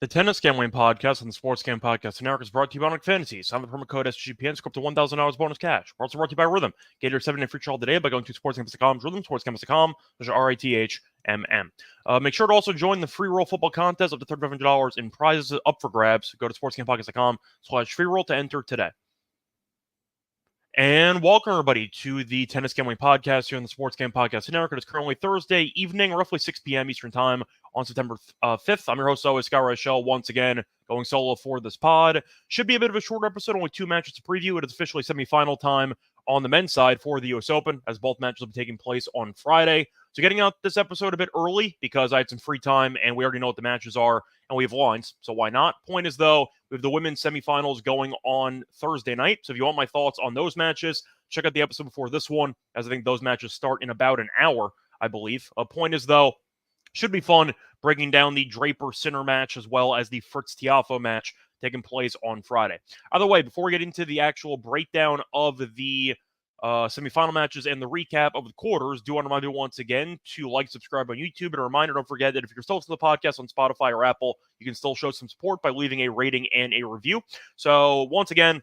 The Tennis Gambling Podcast and the Sports Gambling Podcast Network is brought to you by Onyx Fantasy. Sign the promo code SGPN, score up to $1,000 bonus cash. We're also brought to you by Rhythm. Get your 7-day free trial today by going to sportsgambling.com, Rhythm, sportsgambling.com, RITHMM. Make sure to also join the free roll football contest up to $3,500 in prizes up for grabs. Go to sportsgamblingpodcast.com/free roll to enter today. And welcome, everybody, to the Tennis Gambling Podcast here on the Sports Gambling Podcast Network. It is currently Thursday evening, roughly 6 p.m. Eastern Time on September 5th. I'm your host, always, Scott Reichel, once again going solo for this pod. Should be a bit of a short episode, only 2 matches to preview. It is officially semifinal time on the men's side for the U.S. Open, as both matches will be taking place on Friday. So getting out this episode a bit early because I had some free time and we already know what the matches are and we have lines, so why not? Point is, though, we have the women's semifinals going on Thursday night. So if you want my thoughts on those matches, check out the episode before this one, as I think those matches start in about an hour, I believe. Point is, though, should be fun breaking down the Draper-Sinner match as well as the Fritz-Tiafoe match taking place on Friday. Either way, before we get into the actual breakdown of the semifinal matches and the recap of the quarters, do want to remind you once again to like, subscribe on YouTube, and a reminder, don't forget that if you're still listening to the podcast on Spotify or Apple, you can still show some support by leaving a rating and a review. So once again,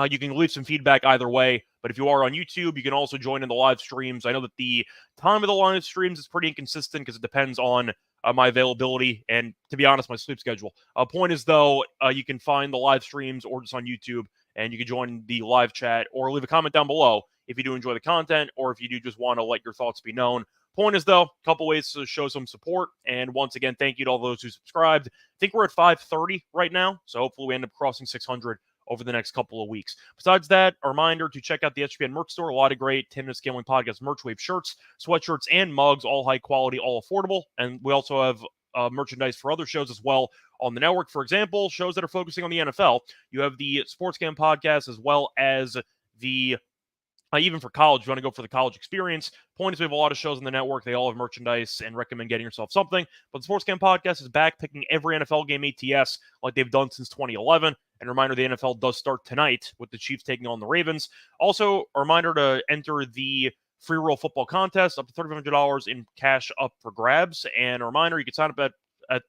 you can leave some feedback either way, but if you are on YouTube, you can also join in the live streams. I know that the time of the live streams is pretty inconsistent because it depends on my availability and, to be honest, my sleep schedule. Point is, though, you can find the live streams or just on YouTube, and you can join the live chat or leave a comment down below if you do enjoy the content or if you do just want to let your thoughts be known. Point is, though, a couple ways to show some support. And once again, thank you to all those who subscribed. I think we're at 530 right now, so hopefully we end up crossing 600 over the next couple of weeks. Besides that, a reminder to check out the SGPN merch store. A lot of great Tennis Gambling Podcast merch. We have shirts, sweatshirts, and mugs, all high quality, all affordable. And we also have merchandise for other shows as well on the network. For example, shows that are focusing on the NFL. You have the Sports Gam Podcast as well as the even for college, if you want to go for the college experience. Point is, we have a lot of shows on the network. They all have merchandise and recommend getting yourself something. But the Sports Game Podcast is back picking every NFL game ATS like they've done since 2011. And a reminder, the NFL does start tonight with the Chiefs taking on the Ravens. Also, a reminder to enter the free roll football contest, up to $3,500 in cash up for grabs. And a reminder, you can sign up at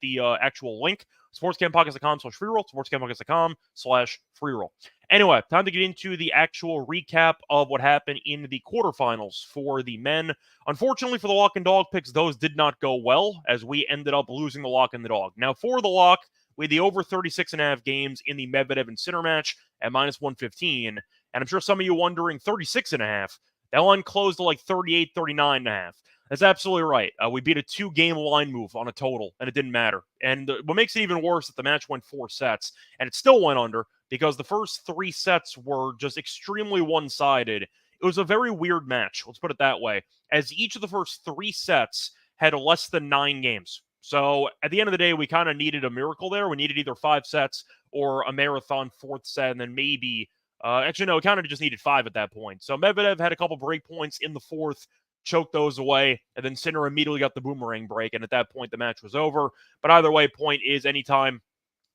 the actual link, sportscampodcast.com/freeroll, sportscampodcast.com/freeroll. Anyway, time to get into the actual recap of what happened in the quarterfinals for the men. Unfortunately for the lock and dog picks, those did not go well, as we ended up losing the lock and the dog. Now, for the lock, we had the over 36.5 games in the Medvedev and Sinner match at -115. And I'm sure some of you wondering, 36.5. That line closed to like 38, 39.5. That's absolutely right. We beat a 2-game line move on a total, and it didn't matter. And what makes it even worse is that the match went 4 sets, and it still went under because the first 3 sets were just extremely one-sided. It was a very weird match, let's put it that way, as each of the first 3 sets had less than 9 games. So at the end of the day, we kind of needed a miracle there. We needed either 5 sets or a marathon 4th set, and then maybe actually, no, it kind of just needed 5 at that point. So Medvedev had a couple break points in the 4th, choked those away, and then Sinner immediately got the boomerang break, and at that point, the match was over. But either way, point is, anytime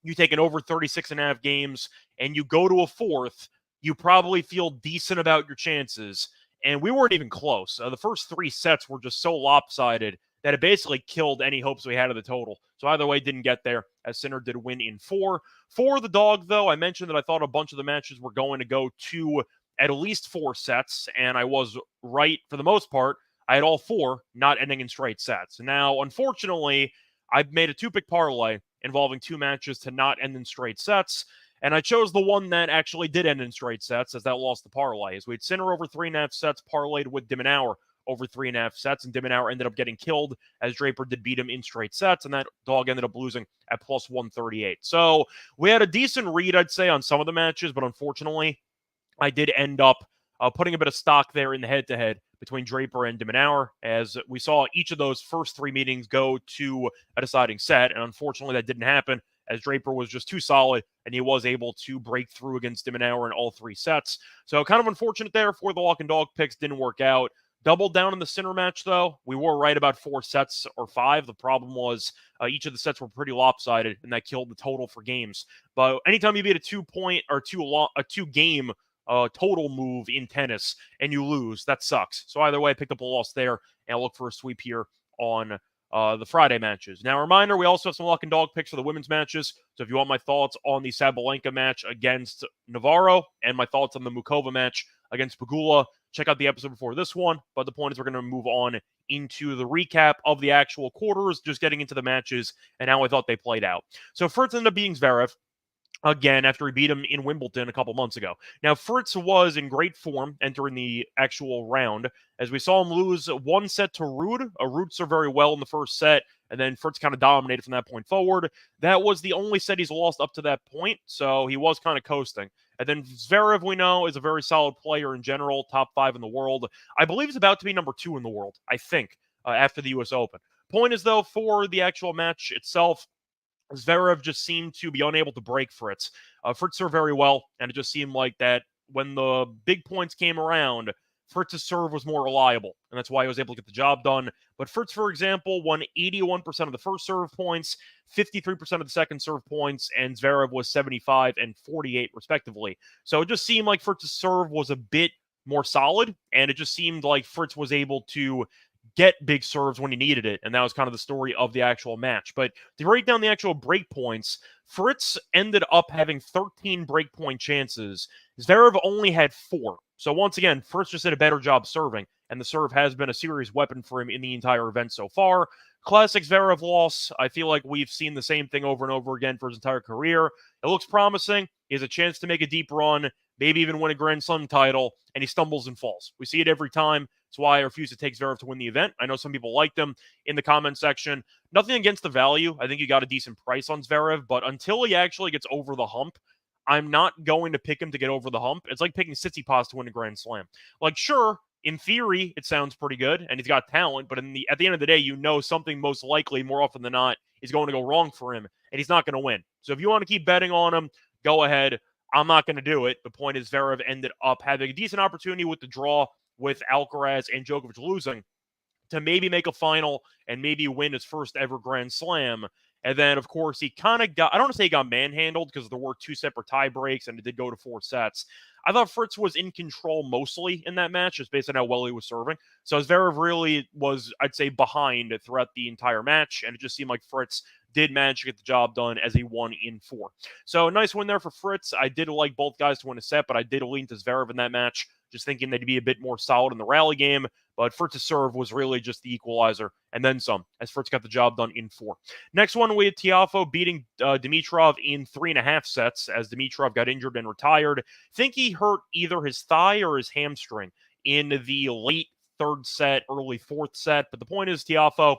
you take an over 36.5 games and you go to a 4th, you probably feel decent about your chances. And we weren't even close. The first 3 sets were just so lopsided that it basically killed any hopes we had of the total. So either way, didn't get there, as Sinner did win in 4. For the dog, though, I mentioned that I thought a bunch of the matches were going to go to at least 4 sets, and I was right for the most part. I had all 4 not ending in straight sets. Now, unfortunately, I made a 2-pick parlay involving 2 matches to not end in straight sets, and I chose the one that actually did end in straight sets, as that lost the parlay. As we had Sinner over 3.5 sets parlayed with de Minaur over 3.5 sets, and de Minaur ended up getting killed as Draper did beat him in straight sets, and that dog ended up losing at plus 138. So we had a decent read, I'd say, on some of the matches, but unfortunately, I did end up putting a bit of stock there in the head-to-head between Draper and de Minaur, as we saw each of those first 3 meetings go to a deciding set, and unfortunately that didn't happen, as Draper was just too solid, and he was able to break through against de Minaur in all 3 sets. So kind of unfortunate there for the lock and dog picks, didn't work out. Doubled down in the Sinner match, though. We were right about 4 sets or 5. The problem was each of the sets were pretty lopsided, and that killed the total for games. But anytime you beat a 2-point or 2-game total move in tennis and you lose, that sucks. So either way, I picked up a loss there, and I'll look for a sweep here on the Friday matches. Now, a reminder, we also have some lock and dog picks for the women's matches. So if you want my thoughts on the Sabalenka match against Navarro and my thoughts on the Mukova match against Pegula, check out the episode before this one. But the point is we're going to move on into the recap of the actual quarters, just getting into the matches and how I thought they played out. So Fritz ended up beating Zverev again after he beat him in Wimbledon a couple months ago. Now, Fritz was in great form entering the actual round, as we saw him lose one set to Ruud. Ruud served very well in the first set, and then Fritz kind of dominated from that point forward. That was the only set he's lost up to that point, so he was kind of coasting. And then Zverev, we know, is a very solid player in general, top 5 in the world. I believe he's about to be number 2 in the world, I think, after the U.S. Open. Point is, though, for the actual match itself, Zverev just seemed to be unable to break Fritz. Fritz served very well, and it just seemed like that when the big points came around, Fritz's serve was more reliable, and that's why he was able to get the job done. But Fritz, for example, won 81% of the first serve points, 53% of the second serve points, and Zverev was 75 and 48, respectively. So it just seemed like Fritz's serve was a bit more solid, and it just seemed like Fritz was able to get big serves when he needed it, and that was kind of the story of the actual match. But to break down the actual break points, Fritz ended up having 13 break point chances. Zverev only had 4. So once again, Fritz just did a better job serving, and the serve has been a serious weapon for him in the entire event so far. Classic Zverev loss. I feel like we've seen the same thing over and over again for his entire career. It looks promising. He has a chance to make a deep run, maybe even win a Grand Slam title, and he stumbles and falls. We see it every time. That's why I refuse to take Zverev to win the event. I know some people liked him in the comment section. Nothing against the value. I think you got a decent price on Zverev, but until he actually gets over the hump, I'm not going to pick him to get over the hump. It's like picking Tsitsipas to win a Grand Slam. Like, sure, in theory, it sounds pretty good, and he's got talent, but at the end of the day, you know something most likely, more often than not, is going to go wrong for him, and he's not going to win. So if you want to keep betting on him, go ahead. I'm not going to do it. The point is Zverev ended up having a decent opportunity with the draw with Alcaraz and Djokovic losing to maybe make a final and maybe win his first ever Grand Slam. And then, of course, he kind of got, I don't want to say he got manhandled because there were 2 separate tie breaks and it did go to 4 sets. I thought Fritz was in control mostly in that match, just based on how well he was serving. So Zverev really was, I'd say, behind throughout the entire match, and it just seemed like Fritz did manage to get the job done as he won in 4. So a nice win there for Fritz. I did like both guys to win a set, but I did lean to Zverev in that match, just thinking they'd be a bit more solid in the rally game. But Fritz's serve was really just the equalizer, and then some, as Fritz got the job done in 4. Next one, we had Tiafoe beating Dimitrov in 3.5 sets, as Dimitrov got injured and retired. I think he hurt either his thigh or his hamstring in the late 3rd set, early 4th set. But the point is, Tiafoe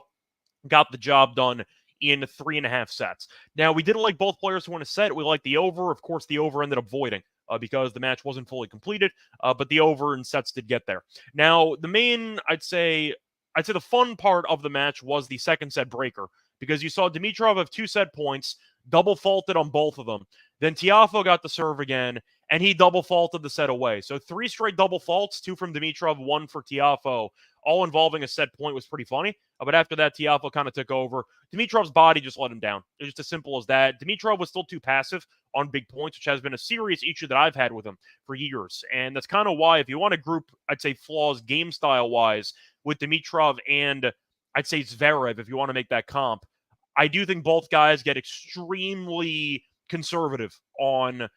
got the job done in 3.5 sets. Now, we didn't like both players to win a set. We liked the over. Of course, the over ended up voiding because the match wasn't fully completed, but the over in sets did get there. Now, the main, I'd say the fun part of the match was the second set breaker, because you saw Dimitrov have 2 set points, double faulted on both of them. Then Tiafoe got the serve again, and he double faulted the set away. So 3 straight double faults, 2 from Dimitrov, 1 for Tiafoe, all involving a set point. Was pretty funny. But after that, Tiafoe kind of took over. Dimitrov's body just let him down. It was just as simple as that. Dimitrov was still too passive on big points, which has been a serious issue that I've had with him for years. And that's kind of why, if you want to group, I'd say, flaws game style-wise with Dimitrov and I'd say Zverev, if you want to make that comp, I do think both guys get extremely conservative on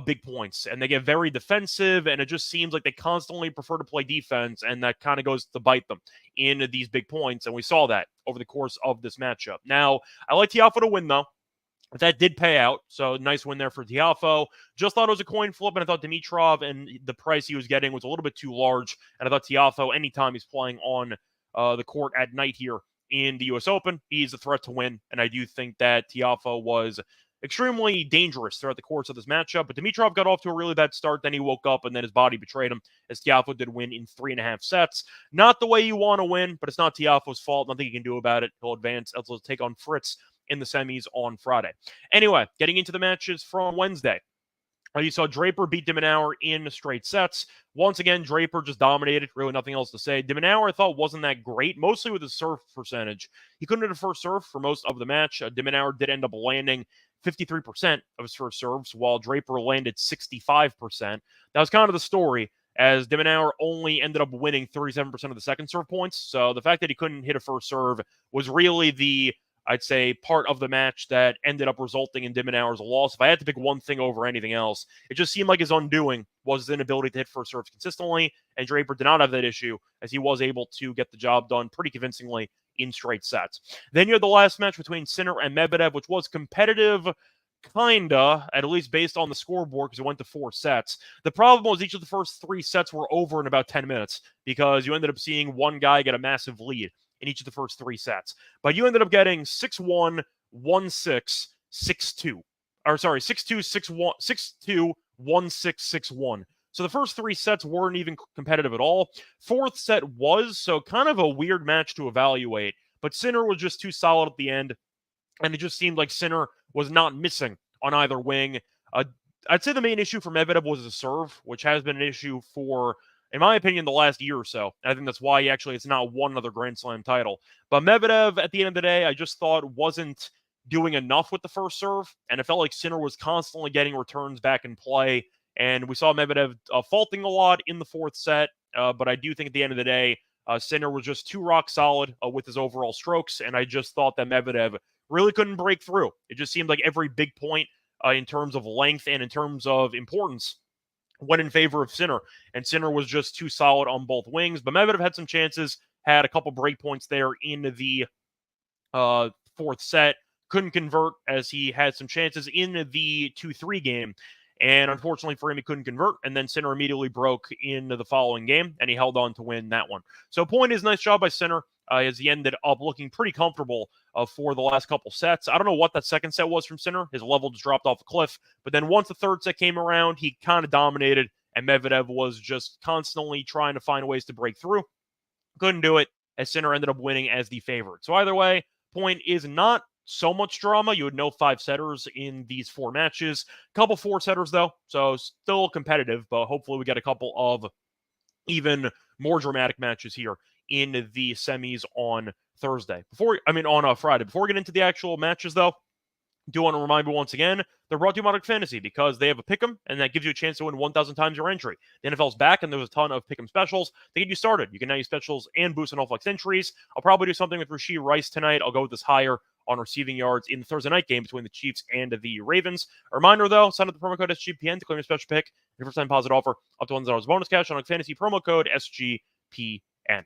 big points, and they get very defensive, and it just seems like they constantly prefer to play defense, and that kind of goes to bite them in these big points, and we saw that over the course of this matchup. Now, I like Tiafoe to win, though. That did pay out, so nice win there for Tiafoe. Just thought it was a coin flip, and I thought Dimitrov and the price he was getting was a little bit too large, and I thought Tiafoe, anytime he's playing on the court at night here in the U.S. Open, he's a threat to win, and I do think that Tiafoe was extremely dangerous throughout the course of this matchup. But Dimitrov got off to a really bad start. Then he woke up, and then his body betrayed him, as Tiafoe did win in 3.5 sets. Not the way you want to win, but it's not Tiafoe's fault. Nothing he can do about it. He'll advance. He'll take on Fritz in the semis on Friday. Anyway, getting into the matches from Wednesday. You saw Draper beat de Minaur in straight sets. Once again, Draper just dominated. Really nothing else to say. De Minaur, I thought, wasn't that great, mostly with his serve percentage. He couldn't hit a first serve for most of the match. De Minaur did end up landing 53% of his first serves, while Draper landed 65%. That was kind of the story. as de Minaur only ended up winning 37% of the second serve points. So the fact that he couldn't hit a first serve was really the, I'd say, part of the match that ended up resulting in de Minaur's loss. If I had to pick one thing over anything else, it just seemed like his undoing was his inability to hit first serves consistently, and Draper did not have that issue, as he was able to get the job done pretty convincingly in straight sets. Then you had the last match between Sinner and Medvedev, which was competitive, kinda, at least based on the scoreboard, because it went to 4 sets. The problem was each of the first 3 sets were over in about 10 minutes, because you ended up seeing one guy get a massive lead in each of the first 3 sets. But you ended up getting 6-1, 1-6, 6-2. Or sorry, 6-2, 6-1, 6-2, 1-6, 6-1. So the first 3 sets weren't even competitive at all. 4th set was, so kind of a weird match to evaluate. But Sinner was just too solid at the end, and it just seemed like Sinner was not missing on either wing. I'd say the main issue for Medvedev was the serve, which has been an issue for, in my opinion, the last year or so. And I think that's why it's not won another Grand Slam title. But Medvedev, at the end of the day, I just thought wasn't doing enough with the first serve, and it felt like Sinner was constantly getting returns back in play. And we saw Medvedev faulting a lot in the 4th set, but I do think at the end of the day, Sinner was just too rock solid with his overall strokes, and I just thought that Medvedev really couldn't break through. It just seemed like every big point in terms of length and in terms of importance went in favor of Sinner, and Sinner was just too solid on both wings. But Medvedev had some chances, had a couple break points there in the 4th set, couldn't convert as he had some chances in the 2-3 game. And unfortunately for him, he couldn't convert. And then Sinner immediately broke in the following game, and he held on to win that one. So point is, nice job by Sinner, as he ended up looking pretty comfortable for the last couple sets. I don't know what that second set was from Sinner. His level just dropped off a cliff. But then once the 3rd set came around, he kind of dominated, and Medvedev was just constantly trying to find ways to break through. Couldn't do it, as Sinner ended up winning as the favorite. So either way, point is not so much drama. You had no 5-setters in these 4 matches. Couple 4-setters, though, so still competitive, but hopefully we get a couple of even more dramatic matches here in the semis on Friday. Before we get into the actual matches, though, do want to remind you once again, they're brought to you by Modern Fantasy because they have a pick'em, and that gives you a chance to win 1,000 times your entry. The NFL's back, and there's a ton of pick'em specials to get you started. You can now use specials and boost on all flex entries. I'll probably do something with Rashee Rice tonight. I'll go with this higher on receiving yards in the Thursday night game between the Chiefs and the Ravens. A reminder, though, sign up the promo code SGPN to claim your special pick. Your first time deposit offer up to $1,000 bonus cash on Fantasy promo code SGPN.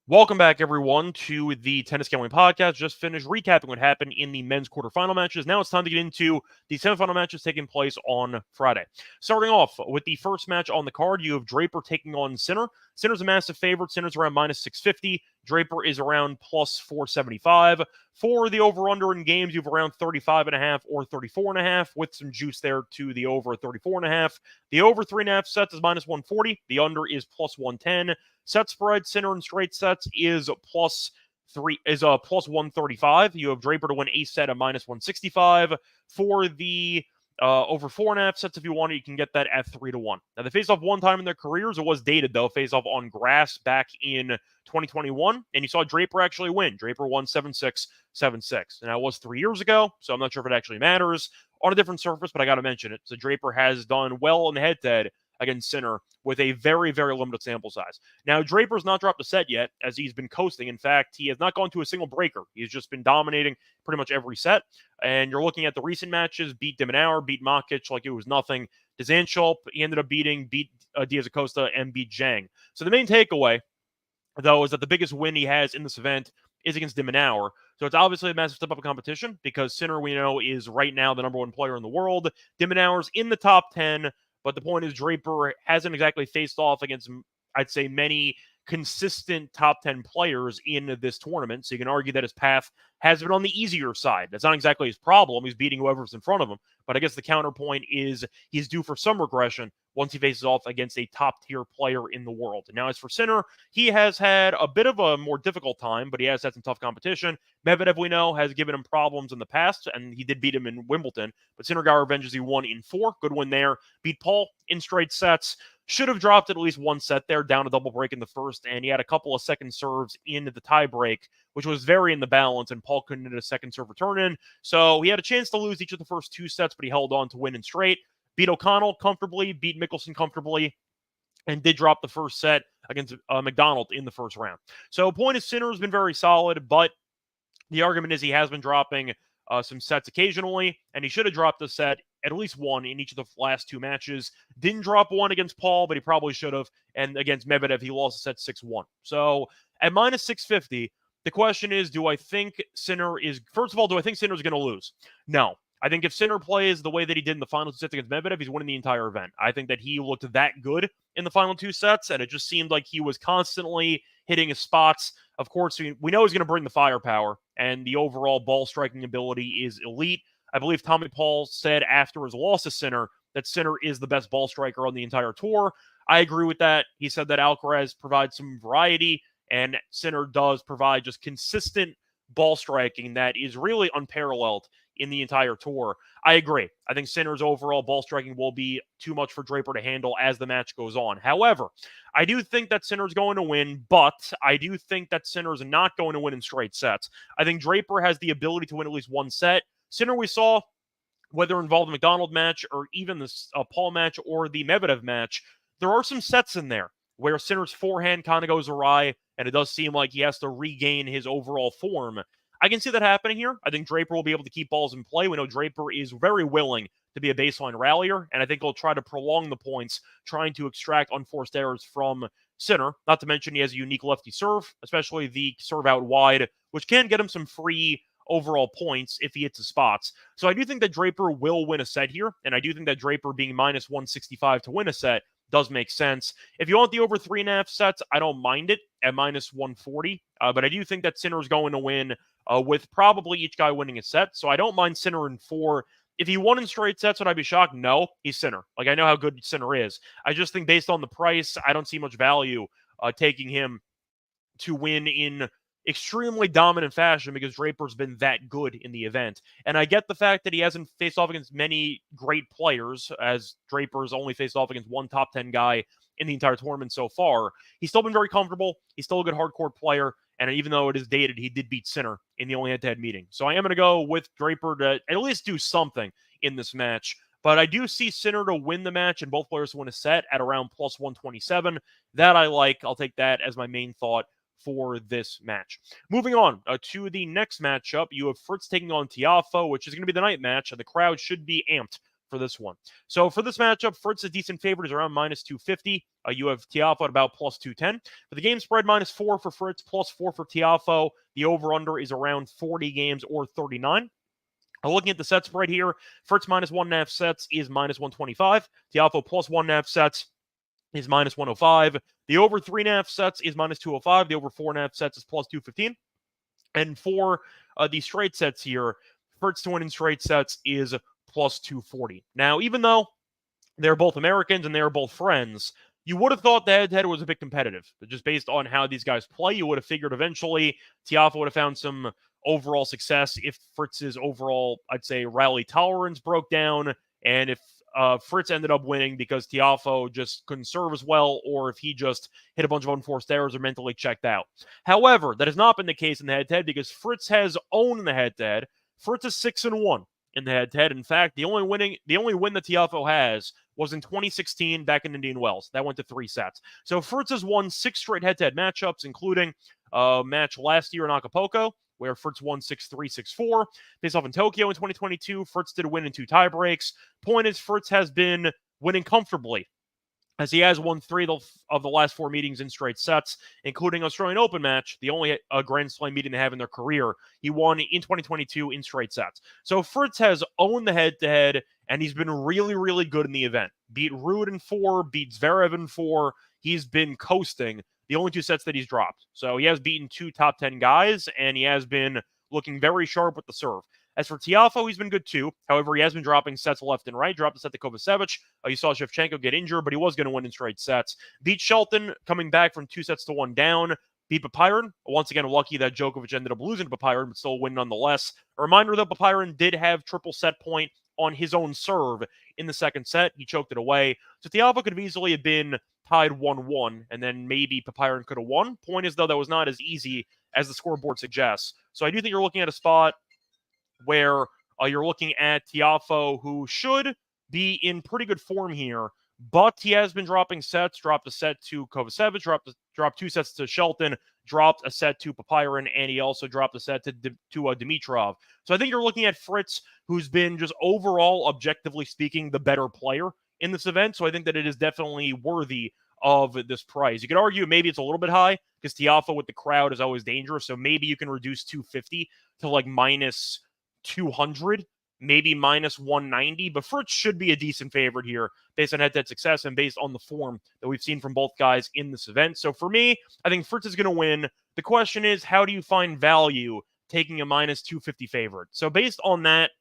Welcome back, everyone, to the Tennis Gambling Podcast. Just finished recapping what happened in the men's quarterfinal matches. Now it's time to get into the semifinal matches taking place on Friday. Starting off with the first match on the card, you have Draper taking on Sinner. Sinner's a massive favorite. Sinner's around minus 650. Draper is around plus 475. For the over-under in games, you have around 35.5 or 34.5, with some juice there to the over at 34.5. The over 3.5 sets is minus 140. The under is plus 110. Set spread, Sinner in straight sets is plus 135. You have Draper to win a set at minus 165. For the over 4.5 sets, if you want it, you can get that at 3-1. Now, they faced off one time in their careers. It was dated, though. Faced off on grass back in 2021, and you saw Draper actually win. Draper won 7-6, 7-6. Now, it was 3 years ago, so I'm not sure if it actually matters on a different surface, but I got to mention it. So Draper has done well in the head-to-head against Sinner with a very, very limited sample size. Now, Draper's not dropped a set yet, as he's been coasting. In fact, he has not gone to a single breaker. He's just been dominating pretty much every set. And you're looking at the recent matches, beat de Minaur, beat Makic like it was nothing. Dzanchop, he ended up beat Diaz Acosta, and beat Zhang. So the main takeaway, though, is that the biggest win he has in this event is against de Minaur. So it's obviously a massive step up in competition, because Sinner, we know, is right now the number 1 player in the world. De Minaur's in the top 10. But the point is, Draper hasn't exactly faced off against, I'd say, many consistent top 10 players in this tournament. So you can argue that his path has been on the easier side. That's not exactly his problem. He's beating whoever's in front of him. But I guess the counterpoint is he's due for some regression once he faces off against a top-tier player in the world. And now as for Sinner, he has had a bit of a more difficult time, but he has had some tough competition. Medvedev, we know, has given him problems in the past, and he did beat him in Wimbledon. But Sinner got revenge as he won in 4. Good win there. Beat Paul in straight sets. Should have dropped at least one set there, down a double break in the first, and he had a couple of second serves in the tie break, which was very in the balance, and Paul couldn't hit a second serve return in. So he had a chance to lose each of the first 2 sets, but he held on to win in straight. beat O'Connell comfortably, beat Mickelson comfortably, and did drop the first set against McDonald in the first round. So point is, Sinner has been very solid, but the argument is he has been dropping some sets occasionally, and he should have dropped a set, at least one, in each of the last two matches. Didn't drop one against Paul, but he probably should have. And against Medvedev, he lost a set 6-1. So at minus 650, the question is, do I think Sinner is, first of all, do I think Sinner is going to lose? No. I think if Sinner plays the way that he did in the final two sets against Medvedev, he's winning the entire event. I think that he looked that good in the final two sets, and it just seemed like he was constantly hitting his spots. Of course, we know he's going to bring the firepower, and the overall ball striking ability is elite. I believe Tommy Paul said after his loss to Sinner that Sinner is the best ball striker on the entire tour. I agree with that. He said that Alcaraz provides some variety, and Sinner does provide just consistent ball striking that is really unparalleled in the entire tour. I agree. I think Sinner's overall ball striking will be too much for Draper to handle as the match goes on. However, I do think that Sinner's going to win, but I do think that Sinner's not going to win in straight sets. I think Draper has the ability to win at least one set. Sinner, we saw, whether involved in the McDonald match or even the Paul match or the Medvedev match, there are some sets in there where Sinner's forehand kind of goes awry, and it does seem like he has to regain his overall form. I can see that happening here. I think Draper will be able to keep balls in play. We know Draper is very willing to be a baseline rallier, and I think he'll try to prolong the points, trying to extract unforced errors from Sinner. Not to mention he has a unique lefty serve, especially the serve out wide, which can get him some free overall points if he hits his spots. So I do think that Draper will win a set here, and I do think that Draper being minus 165 to win a set does make sense. If you want the over 3.5 sets, I don't mind it at minus 140, but I do think that Sinner is going to win with probably each guy winning a set. So I don't mind Sinner in 4. If he won in straight sets, would I be shocked? No, he's Sinner. Like, I know how good Sinner is. I just think based on the price, I don't see much value taking him to win in extremely dominant fashion because Draper's been that good in the event. And I get the fact that he hasn't faced off against many great players, as Draper's only faced off against one top 10 guy in the entire tournament so far. He's still been very comfortable. He's still a good hardcore player. And even though it is dated, he did beat Sinner in the only head-to-head meeting. So I am going to go with Draper to at least do something in this match. But I do see Sinner to win the match and both players to win a set at around plus 127. That I like. I'll take that as my main thought for this match. Moving on to the next matchup, you have Fritz taking on Tiafoe, which is going to be the night match, and the crowd should be amped for this one. So for this matchup, Fritz is decent favorite, is around minus 250. You have Tiafoe at about plus 210. For the game spread, minus 4 for Fritz, plus 4 for Tiafoe. The over-under is around 40 games or 39. Looking at the set spread here, Fritz minus 1.5 sets is minus 125. Tiafoe plus 1.5 sets is minus 105. The over 3.5 sets is minus 205. The over 4.5 sets is plus 215. And for the straight sets here, Fritz to win in straight sets is plus 240. Now, even though they're both Americans and they're both friends, you would have thought the head-to-head was a bit competitive. But just based on how these guys play, you would have figured eventually Tiafoe would have found some overall success if Fritz's overall, I'd say, rally tolerance broke down, and if Fritz ended up winning because Tiafoe just couldn't serve as well, or if he just hit a bunch of unforced errors or mentally checked out. However, that has not been the case in the head-to-head because Fritz has owned the head-to-head. Fritz is 6-1 in the head-to-head. In fact, the only win that Tiafoe has was in 2016 back in Indian Wells. That went to 3 sets. So Fritz has won 6 straight head-to-head matchups, including a match last year in Acapulco, where Fritz won 6-3, 6-4. Faced off in Tokyo in 2022, Fritz did win in 2 tiebreaks. Point is, Fritz has been winning comfortably, as he has won 3 of the last 4 meetings in straight sets, including Australian Open match, the only Grand Slam meeting they have in their career. He won in 2022 in straight sets. So Fritz has owned the head-to-head, and he's been really, really good in the event. Beat Ruud in 4, beat Zverev in 4. He's been coasting the only 2 sets that he's dropped. So he has beaten 2 top 10 guys, and he has been looking very sharp with the serve. As for Tiafoe, he's been good too. However, he has been dropping sets left and right. Dropped a set to Kovacevic. You saw Shevchenko get injured, but he was going to win in straight sets. Beat Shelton, coming back from 2 sets to 1 down. Beat Papiron. Once again, lucky that Djokovic ended up losing to Papiron, but still win nonetheless. A reminder that Papiron did have triple set point on his own serve in the second set. He choked it away. So Tiafoe could have easily have been tied 1-1, and then maybe Papiron could have won. Point is, though, that was not as easy as the scoreboard suggests. So I do think you're looking at a spot where you're looking at Tiafoe, who should be in pretty good form here, but he has been dropping sets, dropped a set to Kovacevic, dropped 2 sets to Shelton, dropped a set to Papirin, and he also dropped a set to Dimitrov. So I think you're looking at Fritz, who's been just overall, objectively speaking, the better player in this event. So I think that it is definitely worthy of this price. You could argue maybe it's a little bit high because Tiafoe with the crowd is always dangerous. So maybe you can reduce 250 to like minus 200, maybe minus 190. But Fritz should be a decent favorite here based on head-to-head success and based on the form that we've seen from both guys in this event. So for me, I think Fritz is going to win. The question is, how do you find value taking a minus 250 favorite? So based on that,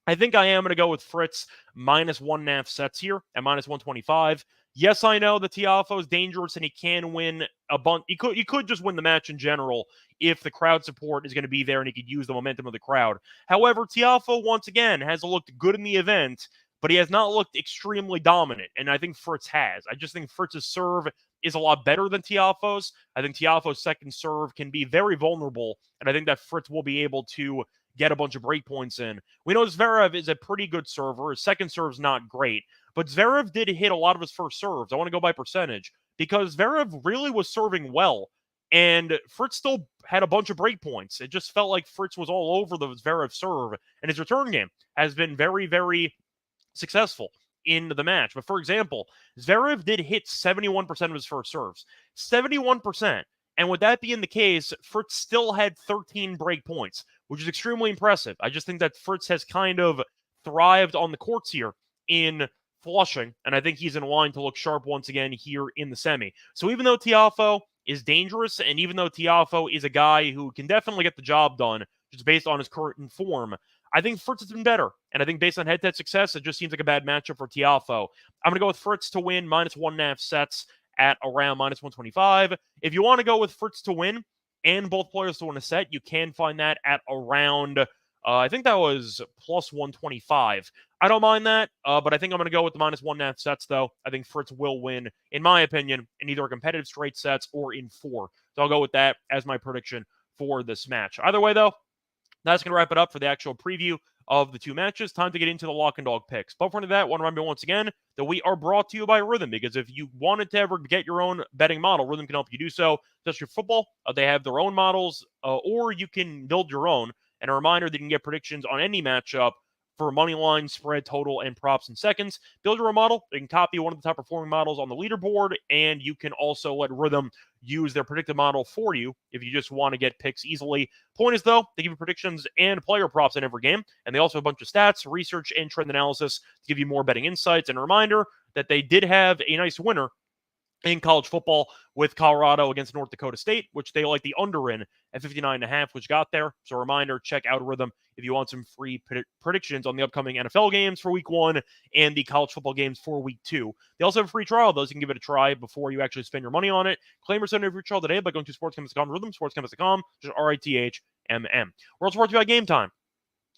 I think I am going to go with Fritz minus 1.5 sets here at minus 125. Yes, I know that Tiafoe is dangerous and he can win a bunch. He could just win the match in general if the crowd support is going to be there and he could use the momentum of the crowd. However, Tiafoe, once again, has looked good in the event, but he has not looked extremely dominant, and I think Fritz has. I just think Fritz's serve is a lot better than Tiafoe's. I think Tiafoe's second serve can be very vulnerable, and I think that Fritz will be able to get a bunch of breakpoints in. We know Zverev is a pretty good server. His second serve's not great, but Zverev did hit a lot of his first serves. I want to go by percentage because Zverev really was serving well, and Fritz still had a bunch of breakpoints. It just felt like Fritz was all over the Zverev serve, and his return game has been very, very successful in the match. But for example, Zverev did hit 71% of his first serves. 71%. And with that being the case, Fritz still had 13 break points, which is extremely impressive. I just think that Fritz has kind of thrived on the courts here in Flushing, and I think he's in line to look sharp once again here in the semi. So even though Tiafoe is dangerous, and even though Tiafoe is a guy who can definitely get the job done just based on his current form, I think Fritz has been better. And I think based on head-to-head success, it just seems like a bad matchup for Tiafoe. I'm going to go with Fritz to win minus 1.5 sets at around minus 125. If you want to go with Fritz to win and both players to win a set, you can find that at around, I think that was plus 125. I don't mind that, but I think I'm going to go with the minus 1.5 sets, though. I think Fritz will win, in my opinion, in either competitive straight sets or in 4. So I'll go with that as my prediction for this match. Either way, though, that's going to wrap it up for the actual preview of the two matches. Time to get into the lock and dog picks. But for that, I want to remind you once again that we are brought to you by Rhythm, because if you wanted to ever get your own betting model, Rhythm can help you do so. Just your football, they have their own models, or you can build your own. And a reminder that you can get predictions on any matchup for money line, spread, total, and props in seconds. Build your own model. You can copy one of the top performing models on the leaderboard, and you can also let Rhythm use their predictive model for you if you just want to get picks easily. Point is, though, they give you predictions and player props in every game, and they also have a bunch of stats, research, and trend analysis to give you more betting insights. And a reminder that they did have a nice winner in college football with Colorado against North Dakota State, which they like the under in at 59.5, which got there. So a reminder, check out Rhythm if you want some free predictions on the upcoming NFL games for week 1 and the college football games for week 2. They also have a free trial, though, so you can give it a try before you actually spend your money on it. Claim your free trial today by going to sportscampus.com, Rhythm, sportscampus.com, just RITHMM. We're also brought to you by Game Time.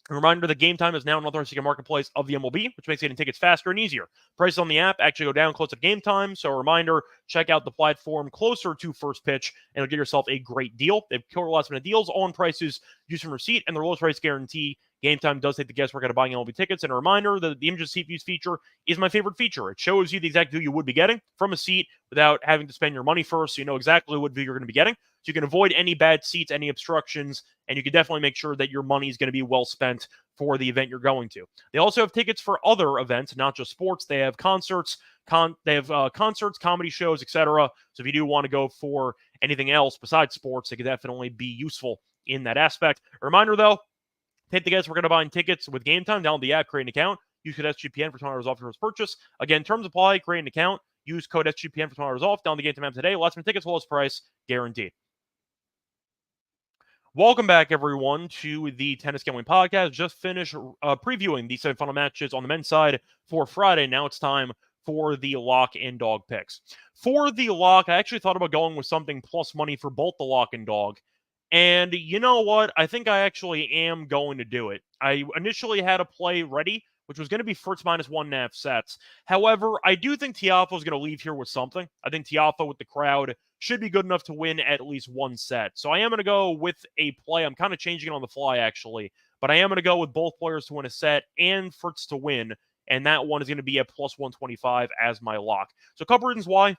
A reminder that Game Time is now an authorized marketplace of the MLB, which makes getting tickets faster and easier. Prices on the app actually go down closer to game time, so a reminder, check out the platform closer to first pitch, and you'll get yourself a great deal. They have killer last-minute deals on prices used from receipt, and their lowest price guarantee. Game Time does take the guesswork out of buying MLB tickets, and a reminder that the image seat views feature is my favorite feature. It shows you the exact view you would be getting from a seat without having to spend your money first, so you know exactly what view you're going to be getting. So you can avoid any bad seats, any obstructions, and you can definitely make sure that your money is going to be well spent for the event you're going to. They also have tickets for other events, not just sports. They have concerts, concerts, comedy shows, etc. So if you do want to go for anything else besides sports, it could definitely be useful in that aspect. A reminder, though, take the guess we're going to buy tickets with Game Time. Download the app, create an account. Use code SGPN for $20 off your first purchase. Again, terms apply. Create an account. Use code SGPN for $20 off. Download the Game Time app today. Last minute tickets, lowest price, guaranteed. Welcome back, everyone, to the Tennis Gambling Podcast. Just finished previewing the semifinal matches on the men's side for Friday. Now it's time for the lock and dog picks. For the lock, I actually thought about going with something plus money for both the lock and dog. And you know what? I think I actually am going to do it. I initially had a play ready, which was going to be Fritz minus 1.5 sets. However, I do think Tiafoe is going to leave here with something. I think Tiafoe with the crowd should be good enough to win at least one set. So I am going to go with a play. I'm kind of changing it on the fly, actually. But I am going to go with both players to win a set and Fritz to win and that one is going to be at plus 125 as my lock. So a couple reasons why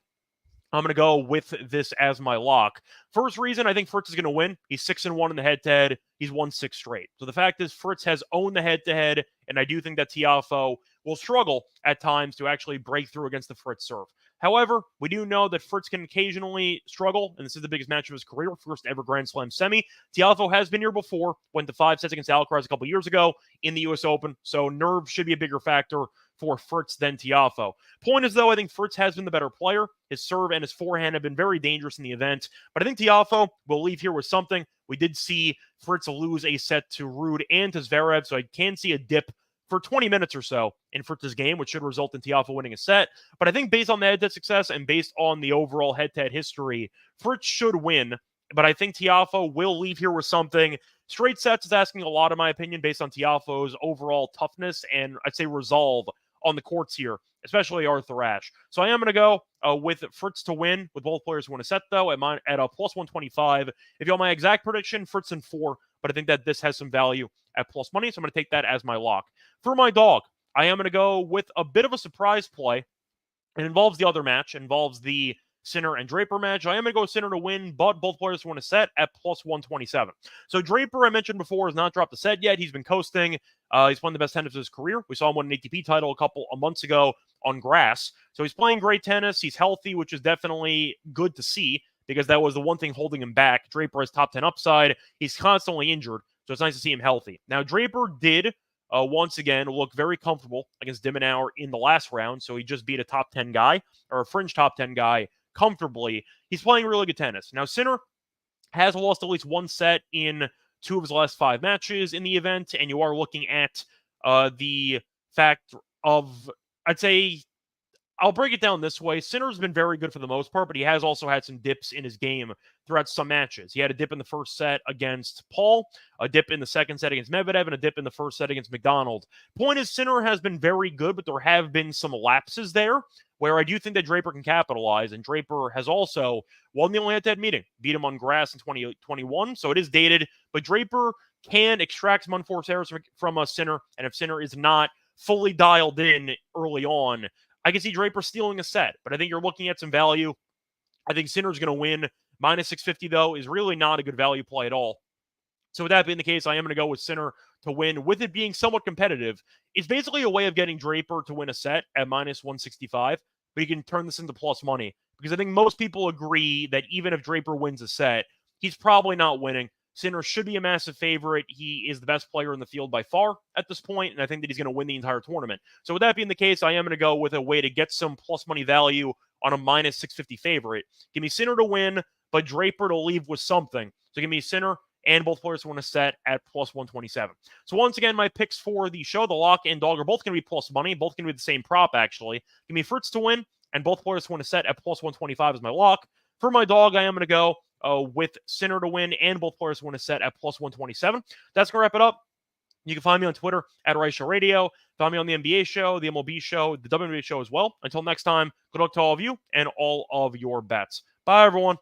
I'm going to go with this as my lock. First reason, I think Fritz is going to win. He's 6-1 in the head-to-head. He's won 6 straight. So the fact is Fritz has owned the head-to-head, and I do think that Tiafoe will struggle at times to actually break through against the Fritz serve. However, we do know that Fritz can occasionally struggle, and this is the biggest match of his career, first ever Grand Slam semi. Tiafoe has been here before, went to 5 sets against Alcaraz a couple years ago in the U.S. Open, so nerves should be a bigger factor for Fritz than Tiafoe. Point is, though, I think Fritz has been the better player. His serve and his forehand have been very dangerous in the event, but I think Tiafoe will leave here with something. We did see Fritz lose a set to Ruud and to Zverev, so I can see a dip for 20 minutes or so in Fritz's game, which should result in Tiafoe winning a set. But I think based on the head-to-head success and based on the overall head-to-head history, Fritz should win. But I think Tiafoe will leave here with something. Straight sets is asking a lot, in my opinion, based on Tiafoe's overall toughness and I'd say resolve on the courts here, especially Arthur Ashe. So I am going to go with Fritz to win, with both players who win a set, though, at a plus 125. If you want my exact prediction, Fritz in 4, but I think that this has some value at plus money, so I'm going to take that as my lock. For my dog, I am going to go with a bit of a surprise play. It involves the other match, involves the Sinner and Draper match. I am going to go Sinner to win, but both players win a set at plus 127. So Draper, I mentioned before, has not dropped a set yet. He's been coasting. He's won the best tennis of his career. We saw him win an ATP title a couple of months ago on grass. So he's playing great tennis. He's healthy, which is definitely good to see because that was the one thing holding him back. Draper has top 10 upside. He's constantly injured, so it's nice to see him healthy. Now, Draper did once again look very comfortable against de Minaur in the last round, so he just beat a top 10 guy, or a fringe top 10 guy, comfortably. He's playing really good tennis. Now, Sinner has lost at least one set in 2 of his last 5 matches in the event, and you are looking at the fact of, I'd say, I'll break it down this way. Sinner's been very good for the most part, but he has also had some dips in his game throughout some matches. He had a dip in the first set against Paul, a dip in the second set against Medvedev, and a dip in the first set against McDonald. Point is, Sinner has been very good, but there have been some lapses there where I do think that Draper can capitalize, and Draper has also won the only head-to-head meeting, beat him on grass in 2021, so it is dated, but Draper can extract some unforced errors from a Sinner, and if Sinner is not fully dialed in early on, I can see Draper stealing a set, but I think you're looking at some value. I think Sinner's going to win. Minus 650, though, is really not a good value play at all. So with that being the case, I am going to go with Sinner to win. With it being somewhat competitive, it's basically a way of getting Draper to win a set at minus 165, but you can turn this into plus money. Because I think most people agree that even if Draper wins a set, he's probably not winning. Sinner should be a massive favorite. He is the best player in the field by far at this point, and I think that he's going to win the entire tournament. So with that being the case, I am going to go with a way to get some plus money value on a minus 650 favorite. Give me Sinner to win, but Draper to leave with something. So give me Sinner and both players to win a set at plus 127. So once again, my picks for the show, the lock and dog, are both going to be plus money. Both going to be the same prop, actually. Give me Fritz to win and both players to win a set at plus 125 as my lock. For my dog, I am going to go with Sinner to win and both players to win a set at plus 127. That's going to wrap it up. You can find me on Twitter at Reichel Radio. Find me on the NBA show, the MLB show, the WNBA show as well. Until next time, good luck to all of you and all of your bets. Bye, everyone.